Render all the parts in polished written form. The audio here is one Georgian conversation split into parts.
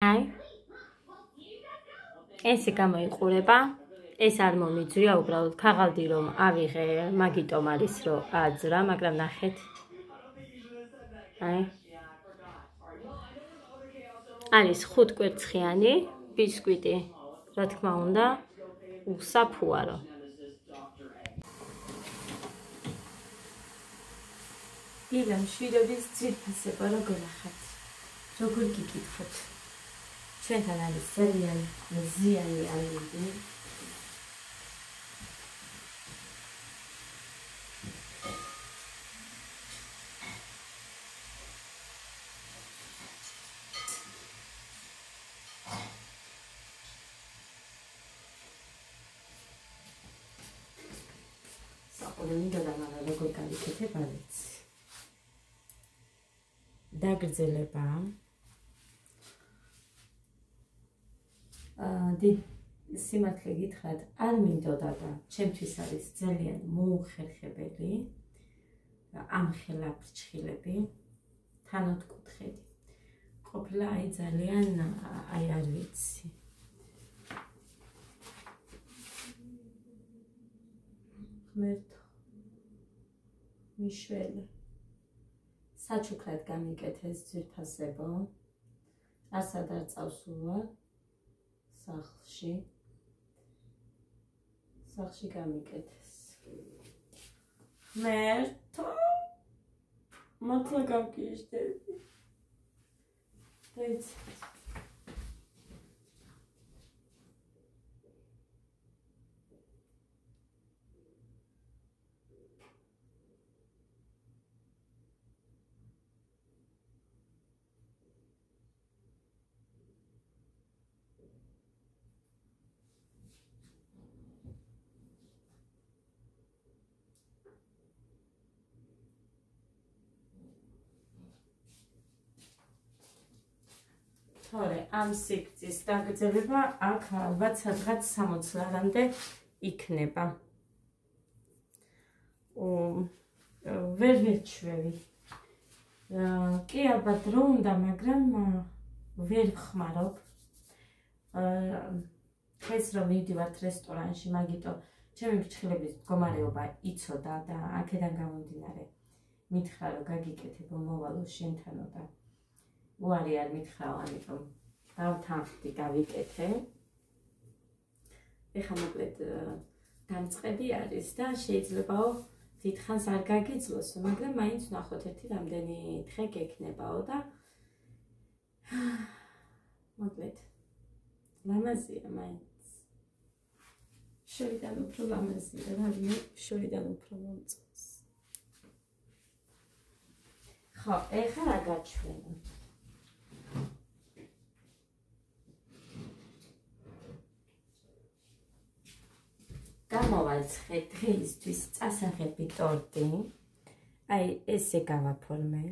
აი ესე გამოიყურება ეს არ მომიძვრია უბრალოდ ქაღალდი რომ ავიღე მაგიტომ არის რომ აძრა მაგრამ ნახეთ აი არის 5 კვერცხიანი ბისკვიტი რა თქმა უნდა უსაფუარო დილა მშვიდობის ძირფასება როგორ ახართ როგორ გიკითხოთ ჩვენთან არის ძალიან მზიანი ამინდი როგორ გავიქეთებ არც დაგრძელება სიმართლე გითხრათ არ მინდოდა და ჩემთვის არის ძალიან მოუხერხებელი ამხელა ფრჩხილები თანოთკუთხედი ყოფილა აი ძალიან აი არ ვიცი ღმერთო მიშველი საჩუქრად გამიკეთეს ძვირფასებო ასად არ წავსულვარ სახლში გამიკეთეს ღმერთო მართლა გავგიჟდები დაიცი თორე ამ სიგრძის დაგრძელება აქ ალბათ სადღაც 60 ლარამდე იქნება. ვერ ვეჩვევი. კი ალბათ რო უნდა, მაგრამ ვერ ვხმარობ. ეს რომ მივდივართ რესტორანში, მაგიტო ჩემი ფრჩხილების მდგომარეობა იცოდა და აქედან გამომდინარე მითხრა რომ გაგიკეთებო მოვალო შენთანო და უარი არ მითხრა, ამიტომ დავთანხმდი გავიკეთე. ეხლა მოკლედ დამწყები არის და შეიძლებაო დიდხანს არ გაგიძლოს, მაგრამ მაინც ნახოთ ერთი რამდენი დღე გექნებაო და მოკლედ ლამაზია მაინც. შორიდან უფრო ლამაზია, რამე შორიდან უფრო მომწონს. ხო, ეხლა რა გაჩვენა? გამოვაცხე დღეისთვის წასაღები ტორტი. აი ესე გავაფორმე.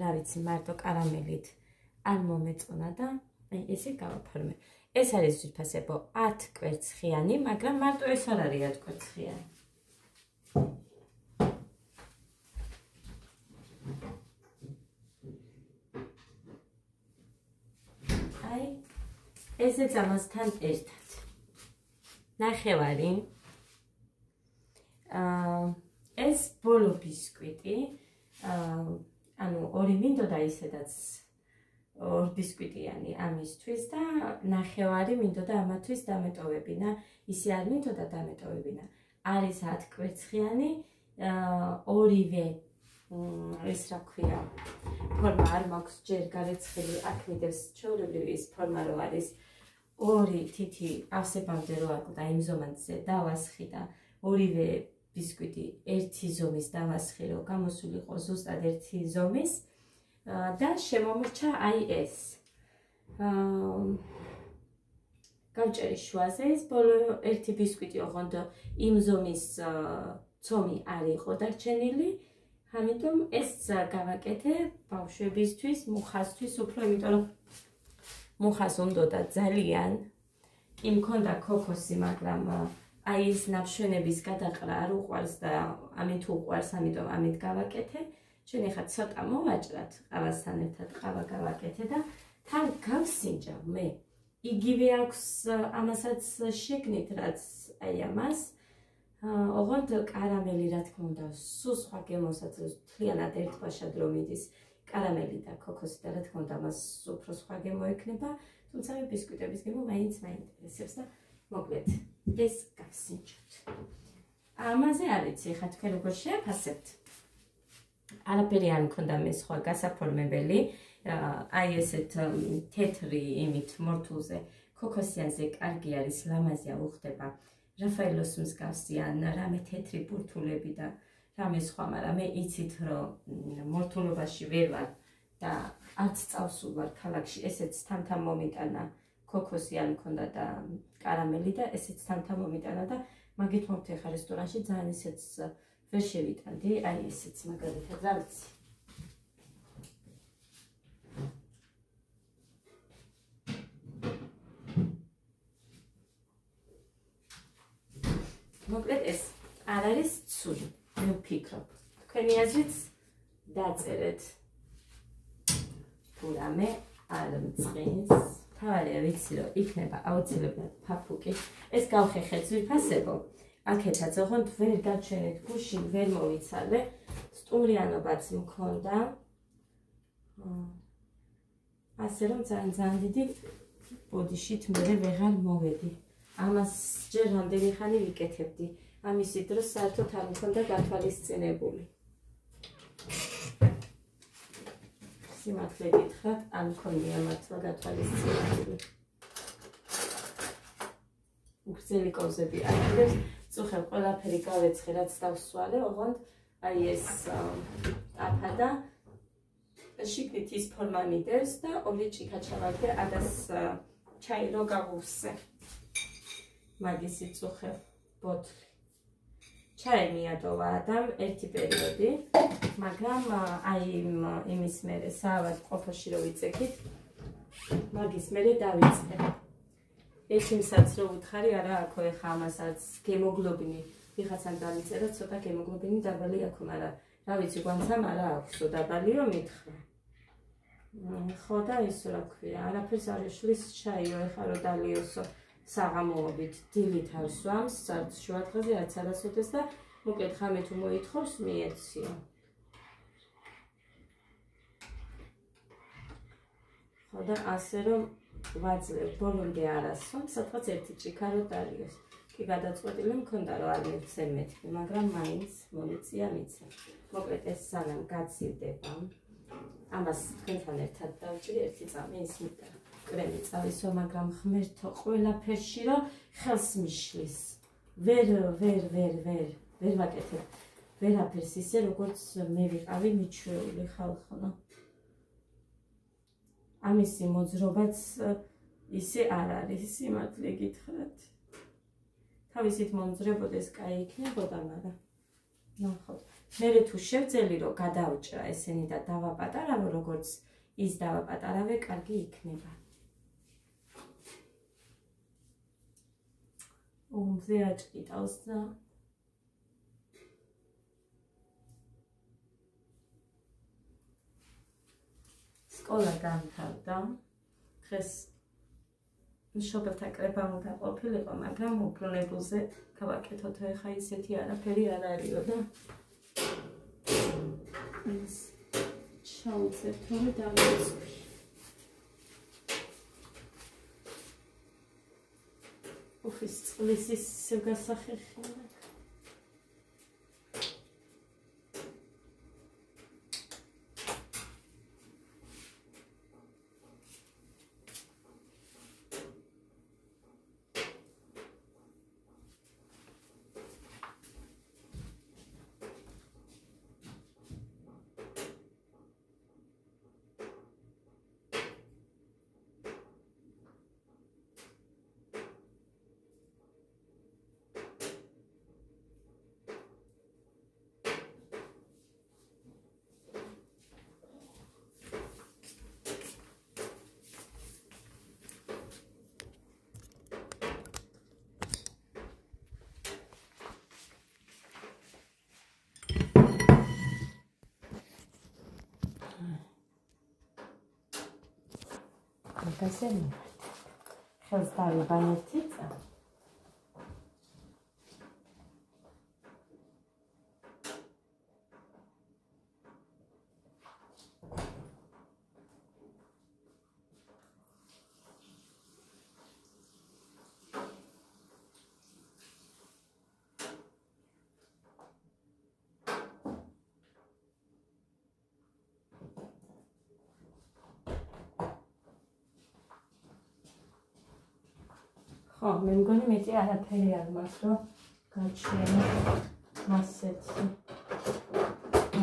რა ვიცი, მარტო კარამელით არ მომეწონა და აი ესე გავაფორმე. ეს არის ძვირფასებო 10 კვერცხიანი, მაგრამ მარტო ეს არ არის 10 კვერცხიანი. აი ესეც ამასთან ერთად. ნახევარი. ეს ბოლო ბისკვიტი, ანუ ორი მინდოდა ისედაც ორ ბისკვიტიანი ამისთვის და ნახევარი მინდოდა ამათვის დამეტოვებინა, ისე არ მინდოდა დამეტოვებინა. არის 10 კვერცხიანი, ორივე ეს რა ქვია, ფორმა არ მაქვს ჯერ გარეცხილი, აქ მიდევს ჩვეულებრივი ის ფორმა რო არის ორი თითი ავსებამდე რო აკლდა იმ ზომაზე დავასხი და ორივე ბისკვიტი ერთი ზომის დავასხი რო გამოსულიყო ზუსტად ერთი ზომის და შემომრჩა აი ეს. გავჭერი შუაზე ის ბოლო ერთი ბისკვიტი ოღონდ იმ ზომის ცომი არ იყო დარჩენილი. ამიტომ ეს გავაკეთე ბავშვებისთვის, მუხასთვის უფრო, იმიტომ რომ მუხას უნდოდა ძალიან. კი მქონდა ქოქოსი, მაგრამ აი ეს ნაბშვენების გადაყრა არ უყვარს და ამით უყვარს, ამიტომ ამით გავაკეთე. ჩვენ ახლა ცოტა მოვაჭრათ ყავასთან ერთად ყავა გავაკეთე და თან გავსინჯავ მე. იგივე აქვს ამასაც შეგნით რაც აი ამას. ოღონდ კარამელი რა თქმა უნდა, სულ სხვა გემოსაც მთლიანად ერთბაშად რომ მიდის კარამელი და ქოქოსი და რა თქმა უნდა მას უფრო სხვა გემო ექნება, თუმცა მე ბისკვიტების გემო მაინც მაინტერესებს და მოკლედ ეს გავსინჯოთ. ამაზე არ ვიცი, ხა თქვენ როგორ შეაფასებთ? არაფერი არ მქონდა მე სხვა გასაფორმებელი, აი ესეთ თეთრი იმით მორთულზე ქოქოსიანზე კარგი არის, ლამაზია უხდება. რაფაელოს მსგავსი ან რამე თეთრი ბურთულები და რამე სხვა, მაგრამ მე იცით რომ მორთულობაში ვერ ვარ და არც წავსულ ვარ ქალაქში, ესეც თან მომიტანა ქოქოსი არ მქონდა და კარამელი და ესეც თან მომიტანა და მაგით მოვთე ხა რესტორანში ძალიან ისეც ვერ შევიტანდი, აი ესეც მაგალითად რა ვიცი. მოკლედ ეს არ არის ცუდი, მე ვფიქრობ. თქვენი აზრით დაწერეთ. თუ რამე არ მწყინს, თავარია ვიცი რომ იქნება აუცილებლად ფაფუკი. ეს გავხეხეთ ძვირფასებო. აქეთაც ოღონდ ვერ გაჩვენეთ გუშინ, ვერ მოვიცალე. სტუმრიანობაც მქონდა. ასე რომ ძალიან დიდი ბოდიშით მე ვეღარ მოვედი. ამას ჯერ რამდენი ხანი ვიკეთებდი. ამისი დროს საერთოდ არ მქონდა გათვალისწინებული. სიმართლე გითხრათ, არ მქონია მართლა გათვალისწინებული. უგრძელი კოვზები აიღებს, წუხებ ყველაფერი გავეცხე, რაც დავსვალე, ოღონდ აი ეს აფა და შიგნით ის ფორმა მიდევს და ორი ჭიქა ჩავაგდე ადას ჩაი რო გავუსე. მაგისი წუხებ ბოთლი. ჩაი მიატოვა ადამ ერთი პერიოდი, მაგრამ აი იმის მერე საავად ყოფაში რო ვიწექით, მაგის მერე დავიწყე. ექიმსაც რო ვუთხარი, არა აქ ეხა ამასაც გემოგლობინი, ვიღაცამ დამიწერა ცოტა გემოგლობინი დაბალი აქვს, მაგრამ რა ვიცი, გვანცამ არა აქვსო დაბალიო მითხრა. ხო და ის რა ქვია, არაფერს არ ეშლის ჩაიო ეხა რო დალიოსო. საღამოობით დილით არ სვამს, შუადღეზე არც არასოდეს და მოკლედ ხამე თუ მოითხოვს მიეციო. ხო და ასე რომ ვაძლევ ბოლომდე არასვამ, სადღაც ერთი ჭიქა რო დალიოს. კი გადაწყვეტილი მქონდა რომ არ მივცე მეთქი, მაგრამ მაინც მომიწია მიცე. მოკლედ ეს სანამ გაცივდება, ამას თქვენთან ერთად დავჭრი ერთი წამი ის მიტა. კრემი წავისვა, მაგრამ ღმერთო ყველაფერში რომ ხელს მიშლის. ვერ ვაკეთებ. ვერაფერს ისე როგორც მე ვიყავი მიჩვეული ხალხო. ამისი მოძრობაც ისე არ არის, სიმართლე გითხრათ. თავისით მომძრებოდეს კაი იქნებოდა, მაგრამ ნახოთ. მერე თუ შევძელი რომ გადავჭრა ესენი და დავაპატარავო, როგორც ის დავაპატარავე, კარგი იქნება. მზე აჭყიტავს და სკოლა გამთავრდა. დღეს მშობელთა კრება უნდა ყოფილიყო, მაგრამ უბრუნებულზე გავაკეთოთ, ეხა ისეთი არაფერი არ არისო და ეს ჩავუწევთ, რომ დავიწყო. ოფის წყლის ის გასახერხება. მაგაზე ხელს დავიბან ერთი წა. მე მგონი მეტი არაფერი არ მაქვს, რომ გაჩვენო მასეთი.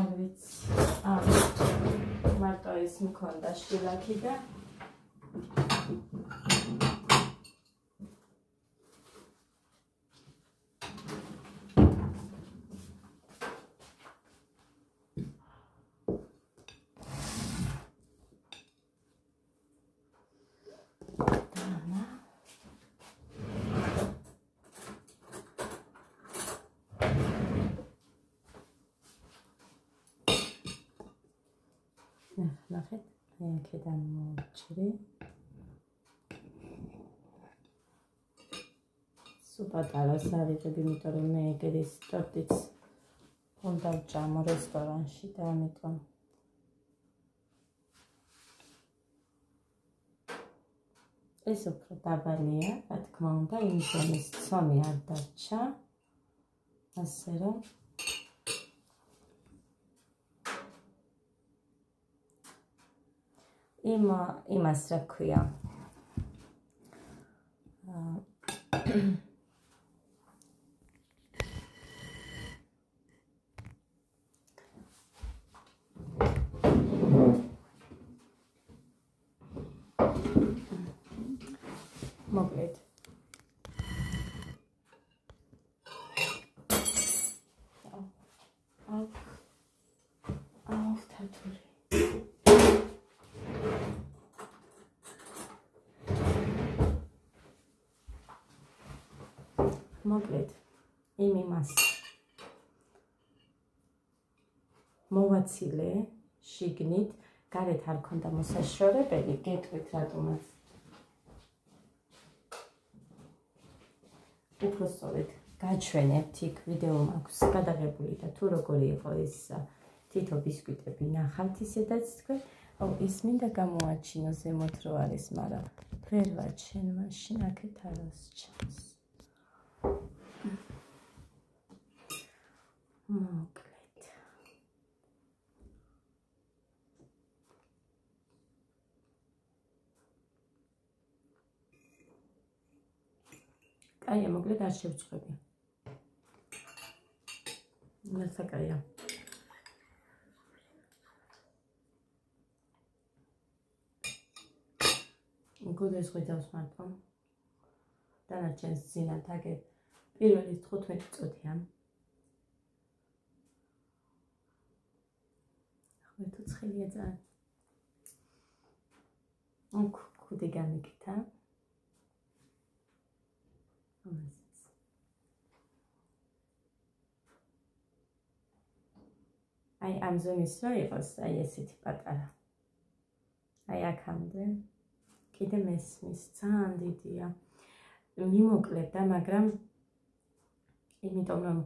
არ ვიცი. მარტო ის მქონდა შილაკი და ნახეთ, აქედან მოვჭრი. სუპატარას არიღებ, იმიტომ რომ მე ეგერის ტორტიც უნდა ვჭამო რესტორანში და ამიტომ ეს უფრო დაბალია, რა თქმა უნდა, იმიტომ ის ცომი არ დარჩა. ასე რომ იმას რა ქვია მოკლედ თათური მოკლედ იმას მოვაცილე შიგნით, გარეთ არ ქონდა მოსაშორებელი, გეტყვით რატომაც. უფრო სწორედ გაჩვენებთ, იქ ვიდეო მაქვს გადაღებული და თუ როგორი იყო ეს თითო ბისკვიტები ნახავთ ისედაც თქვენ. ის მინდა გამოაჩინო ზემოთ რო არის, მაგრამ ვერ ვაჩენ მაშინ აქეთ არას ჩანს. მოკლედ კაია, მოკლედ არ შევწყვები. ნაცა კაია. გუდეს ღვიძავს მარტო. დანარჩენს ძინათ აგებ პირველი 15 წუთია. ხმეთო ცხელია ძალიან. ქუდი გამიკეთა. აი ამ ზონის რა იყოს, აი ესეთი პატარა. აი აქამდე. კიდე მესმის, ძალიან დიდია. მიმოკლებ და მაგრამ იმიტომ რომ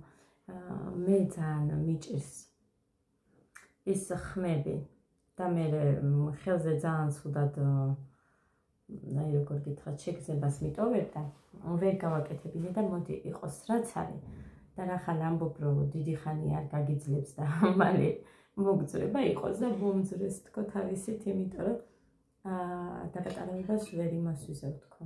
მე ძალიან მიჭირს ის ხმები და მე ხელზე ძალიან ცუდად აი როგორ გითხრათ, შეგრძნებას მიტოვებ და ვერ გავაკეთებინე და მოდი იყოს რაც არის და რახან ამბობ რომ დიდი ხანი არ გაგიძლებს და მალე მოგძრება იყოს და მომძრეს თქო თავისით, იმიტომ რომ დაკატარებას ვერ იმას ვიზევ თქო.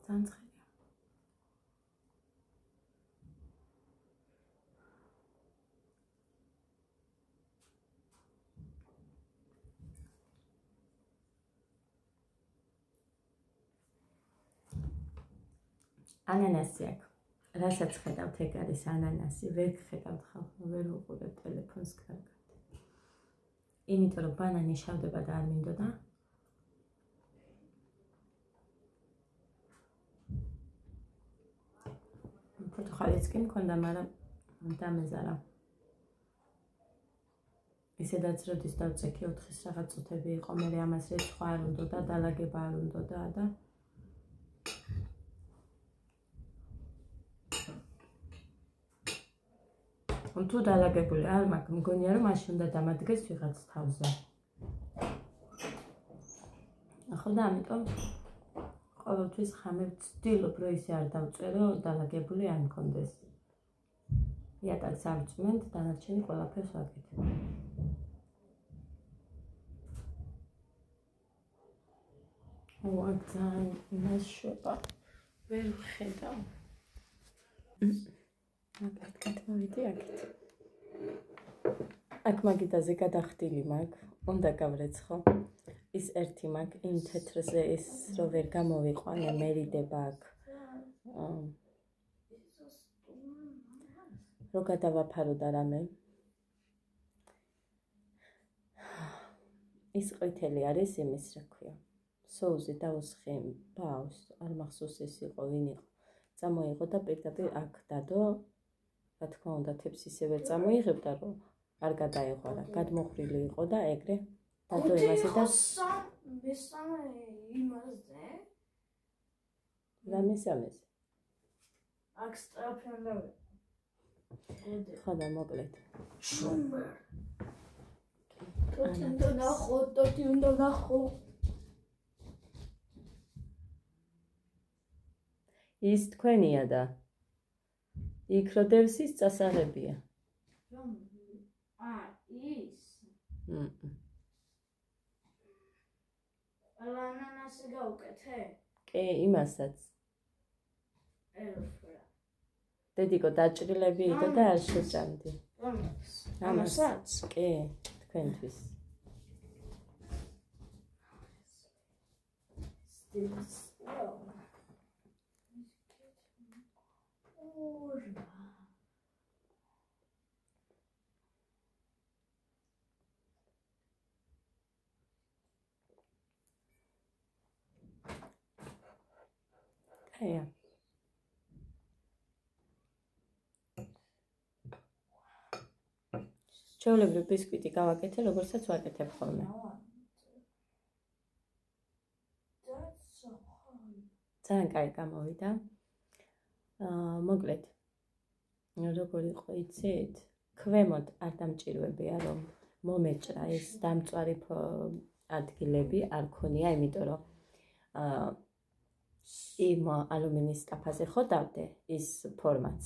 ძალიან ცხელია. ანანასი აქვს. რასაც ხედავთ, ეგ არის ანანასი. ვერ ხედავთ ხალხო, ვერ უყურებ ტელეფონს კარგად. იმიტომ რომ ბანანი შავდება და არ მინდოდა. 1 კითხვალიც კი მქონდა, მაგრამ დამეზარა. ისედაც როდის დავწექი 4-ის რაღაც წუთები იყო, მე ამას რეცხვა არ უნდა და დალაგება არ უნდა და თუ დალაგებული არ მაქვს, მგონია რომ მაშინ უნდა დამადგეს ვიღაც თავზე. ახლა და ამიტომ ყოველთვის ხამებ ვცდილობ, რომ ისე არ დავწერო, დალაგებული არ მქონდეს. იატაკს არ ვწმენთ, დანარჩენი ყველაფერს ვაკეთებ. ვაგზან იმაშობა ვერ ვხედავ. მაგათ მოვიდი აქეთ. აქ მაგიდაზე გადახდილი მაქვს, უნდა გავრეცხო. ის ერთი მაქვს, იმ თეთრზე ის რო ვერ გამოვიყვანე, მერიდება აქ. რო გადავაფარო და რამე. ის ყვითელი არის იმის რა ქვია. სოუზი დაუსხი ბავს, არ მახსოვს ის იყო, ვინ იყო. წამოიღო და პირდაპირ აქ დადო. რა თქმა უნდა, თებს ისევე წამოიღებდა, რომ არ გადაეღვარა. გადმოხრილი იყო და ეგრე დადო იმასე და მესამე იმაზე. რა მესამეს? აქ სტრაფენდავე. ხო და მოკლედ. შუმერ. თოთი უნდა ნახო. ის თქვენია და იქ რო დევს ის წასაღებია. ის. ანანასი გავუკეთე? კი, იმასაც. დედიკო დაჭრილები იდო და არ შეჭამდი. ამასაც? კი, თქვენთვის. Hey. ჩვეულებრივ ბისკვიტი გავაკეთე, როგორცაც ვაკეთებ ხოლმე. ძალიან კაი გამოვიდა. მოკლედ. როგორ იყო იცით? ქვემოთ არ დამჭირვებია რომ მომეჭრა ეს დამწვარი ადგილები არ ქონია, იმიტომ რომ იმ ალუმინის ტაფაზე ხო დავდე ის ფორმაც.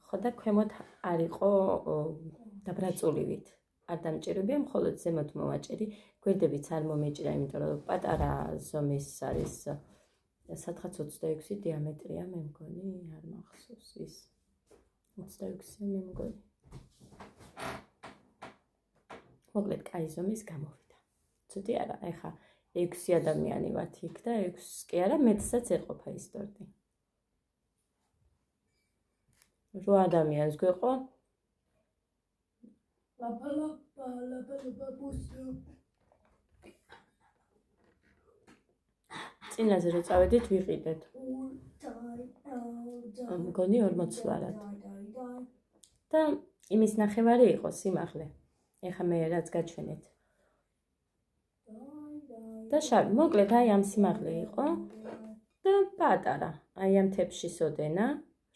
ხო და ქვემოთ არ იყო დაბრაწულივით. არ დამჭირებია, მხოლოდ ზემოთ მოვაჭერი, გვერდებიც არ მომეჭრა, იმიტომ რომ პატარა ზომის არის სადღაც 26 დიამეტრია, მე მგონი, არ მახსოვს ის 26 მე მგონი. მოკლედ, კაი ზომის გამოვიდა. ცუდი არა, ეხა 6 ადამიანი ვართ იქ და 6 კი არა, მეცსაც ეყოფა ის ტორტი. 8 ადამიანს გვეყო. ლაბა ბუსუ. წინაზე რო წავედით ვიყიდეთ. მგონი 40 ლარად. და იმის ნახევარი იყო სიმაღლე. ეხა მე რაც გაჩვენეთ. და შავი, მოკლედ აი ამ სიმაღლე იყო და პატარა. აი ამ თებში სოდენა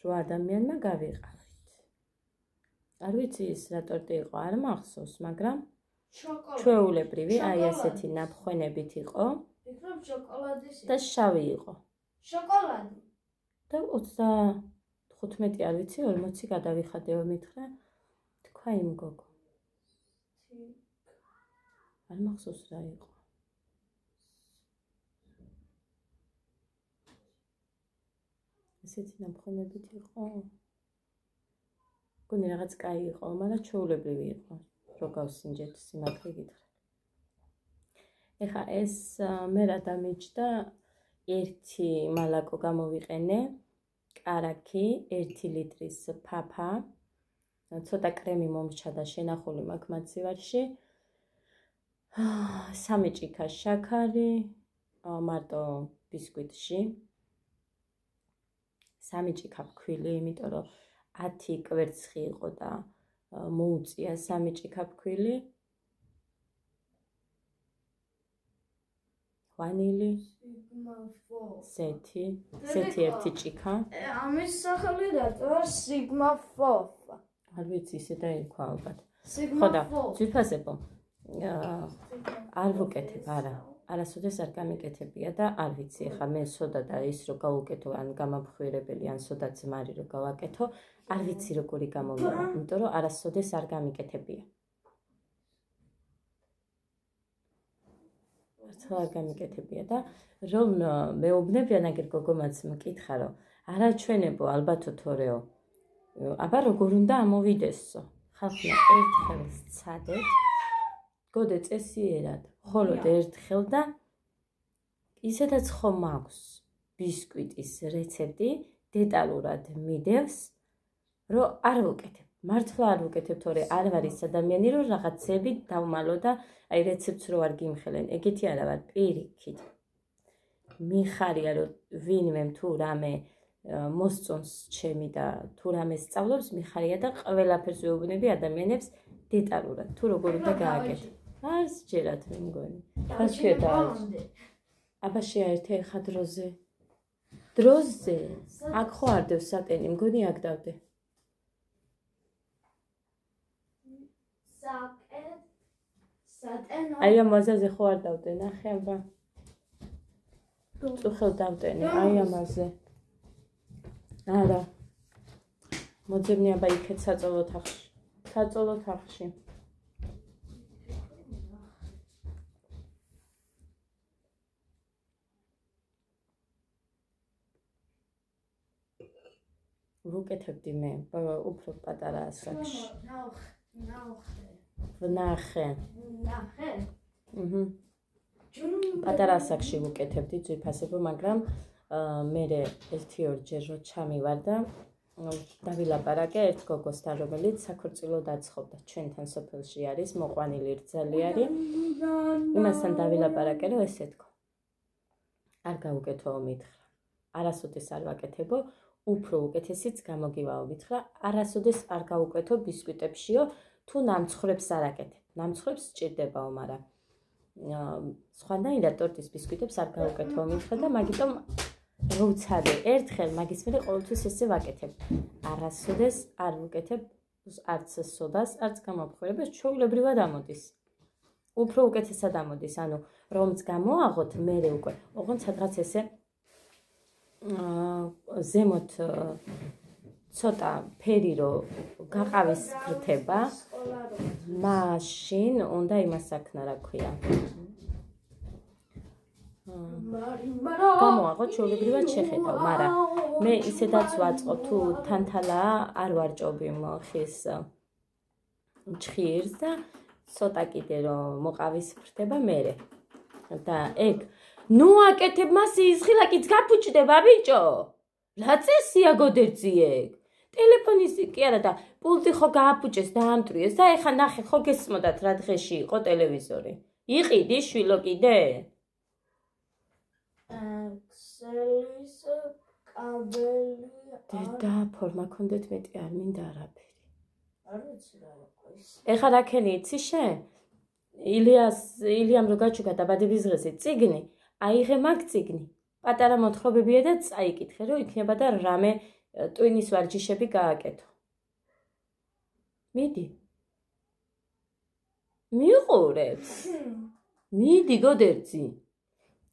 8 ადამიანმა გავიყავით. არ ვიცი ის რა ტორტი იყო, არ მახსოვს, მაგრამ ჩვეულებრივი აი ასეთი ნაფხვენებით იყო. ვფიქრობ შოკოლადის და შავი იყო. შოკოლადი. და 35 არ ვიცი, 40 გადავიხადეო მითხრა. თქვა იმ გოგო. არ მახსოვს რა იყო. ესეთი ნაფხვენებით იყო. გონი რაღაც კაი იყო, მაგრამ ჩვეულებრივი იყო. რო გავსინჯეთ სიმართლე გითხრა. ეხა ეს მე რა დამიჯდა, 1 მალაკო გამოვიყენე, კარაქი, 1 ლიტრის ფაფა, ცოტა კრემი მომრჩა და შენახული მაქვს მაცივარში, 3 ჭიქა შაქარი, მარტო ბისკვიტში, 3 ჭიქა ფქვილი, იმიტომ რომ 10 კვერცხი იყო და მოუწია 3 ჭიქა ფქვილი. ვანილი, ზეთი 1 ჭიქა. ამის სახელი რატოა Sigma Fofa? არ ვიცი, ისე დაირქვა ალბათ. Sigma ხო და Fofa. ძვირფასებო, არ ვუკეთებ, არა. არასოდეს არ გამიკეთებია და არ ვიცი, ეხლა მე სოდა და ის რო გავუკეთო, ან გამაფხვირებელი, ან სოდა ძმარი რო გავაკეთო, არ ვიცი როგორი გამომივა, იმიტომ რომ არასოდეს არ გამიკეთებია. არ გამიკეთებია და რომ მეუბნებიან აგერ გოგომაც მკითხა რომ არაჩვენებო ალბათო თორეო. აბა როგორ უნდა ამოვიდესო? ხალხი ერთხელ სცადეთ, გოდე წესიერად, ხოლოდ ერთხელ და ისედაც ხომ აქვს ბისკვიტის რეცეპტი, დეტალურად მიდევს, რომ არ ვუკეთებ. მართლა არ ვუკეთებ, თორე არ ვარ ის ადამიანი, რომ რაღაცები დავმალო და აი რეცეპტს რო არ გიმხელენ. ეგეთი არა ვარ, პირიქით. მიხარია რომ ვინმე თუ რამე მოსწონს ჩემი და თუ რამე სწავლობს, მიხარია და ყველაფერს ვეუბნები ადამიანებს დეტალურად, თუ როგორ უნდა გააკეთო. არ სჯერათ მე მგონი. რა შედა? აბა შეაერთე ხა დროზე. დროზე? აქ ხო არ დევს სატენი, მგონი აქ დავდე. აი ამაზე ხო არ დავდე, ნახე აბა. წუხელ დავდენე, აი ამაზე. არა. მოძებნი აბა იქეთ საწოლო თახში. საწოლო თახში. ვუკეთებდი მე უფრო პატარა ასაკში. ვნახე. პატარა ასაკში ვუკეთებდი ძვირფასებო, მაგრამ მე 1-2 რო ჩამივარ და დავილაპარაკე ერთ გოგოსთან, რომელიც საქორწილო დაწყობდა. ჩვენთან სოფელში არის, მოყვანილი რძალი არის. იმასთან დავილაპარაკე, რომ ესე თქო. არ გავუკეთო მითხრა. არასოდეს არ ვაკეთებო, უფრო უკეთესიც გამოგივაო მითხრა. არასოდეს არ გავუკეთო ბისკვიტებშიო, თუ ნამცხრებს არ აკეთებ. ნამცხრებს სჭირდებაო, მაგრამ სხვანაირად ტორტის ბისკვიტებს არ გავუკეთო მითხრა და მაგიტომ როუცადე ერთხელ მაგის მერე ყოველთვის ესე ვაკეთებ. არასოდეს არ ვუკეთებ არც სოდას, არც გამაფხვირებას, ჩვეულებრივად ამოდის. უფრო უკეთესად ამოდის, ანუ რომც გამოაღოთ, მერე უკვე, ოღონდ სადღაც ესე ზემოთ ცოტა ფერი რო გაყავის ფრთება, მაშინ უნდა იმას საქმე რა ქვია. გამოაღოთ ჩვეულებრივად შეხედავ, მაგრამ მე ისედაც ვაწყობ თუ თანთალაა არ ვარჭობი ხის ჭხირს და ცოტა კიდე რომ მოყავის ფრთება მერე. და ეგ ნუ აკეთებ მას ისხილაკიც გაფუჭდება ბიჭო. რა წესია გოდერძი ეგ? ტელეფონის კი არა და პულტი ხო გააფუჭეს და ამტრიეს და ეხა ნახე ხო გესმოდათ რა დღეში იყო ტელევიზორი. იყიდი შვილო კიდე? ქსელის კაბელი. დედა ფორმა კონდეთ მეტი არ მინდა არაფერი. არ ვიცი რა ყვის. ეხა რა ქენი იცი შენ? ილიამ რო გაჩუქა დაბადების დღეზე წიგნი, აიღე მაგ წიგნი. პატარა მოთხრობებია და წაიკითხე, რომ იქნება და რამე ტვინის ვარჯიშები გააკეთო. მიდი. მიყურებს. მიდი გოდერძი.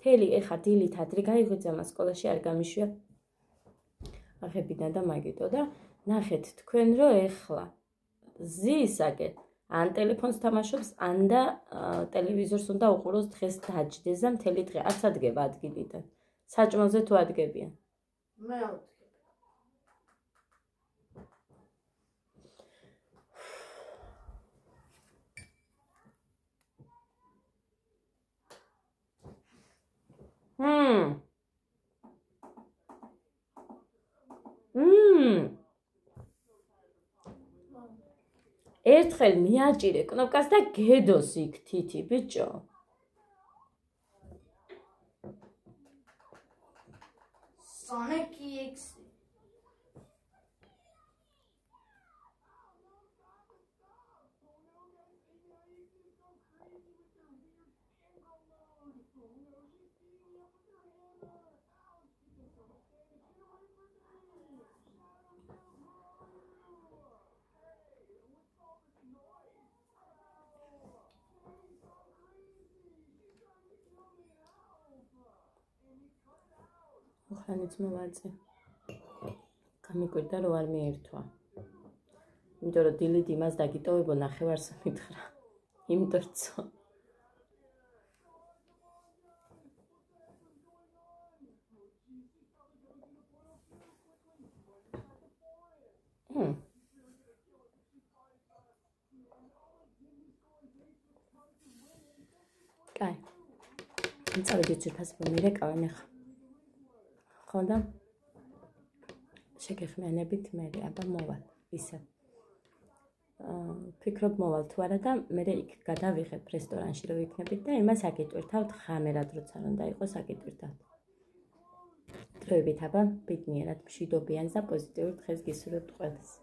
თელი ეხა დილით ადრე გაიღვიძა მას სკოლაში არ გამიშვია. აღებინა და მაგიტო და ნახეთ თქვენ რომ ეხლა ზის აგეთ. ან ტელეფონს თამაშობს, ან და ტელევიზორს უნდა უყუროს დღეს დაჯდეს და მთელი დღე არც ადგება ადგილიდან. საჭმელზე თუ ადგებიან? მე ავდგებ. ერთხელ მიაჭირე კნოპკას და გედოს იქ თითი ბიჭო. Sonic EX. მოხანიც მოვაწე. გამიკვირდა რომ არ მიერთვა. იმიტომ რომ დილით იმას დაგიტოვებო ნახევარს მითხრა. იმიტომ ცო. კაი. წავედით ძირფასებო მირეკავენ ახლა. ხო და შეგეხმიანებით მე აბა მოვალ ისე. ფიქრობ მოვალ თუ არა და მე იქ გადავიღებ რესტორანში რომ ვიქნებით და იმას აკიტვირთავთ ხამერად როცა უნდა იყოს აკიტვირთავთ. დროებით აბა ბედნიერად მშვიდობიანს და პოზიტიურ დღეს გისურვებთ ყველას.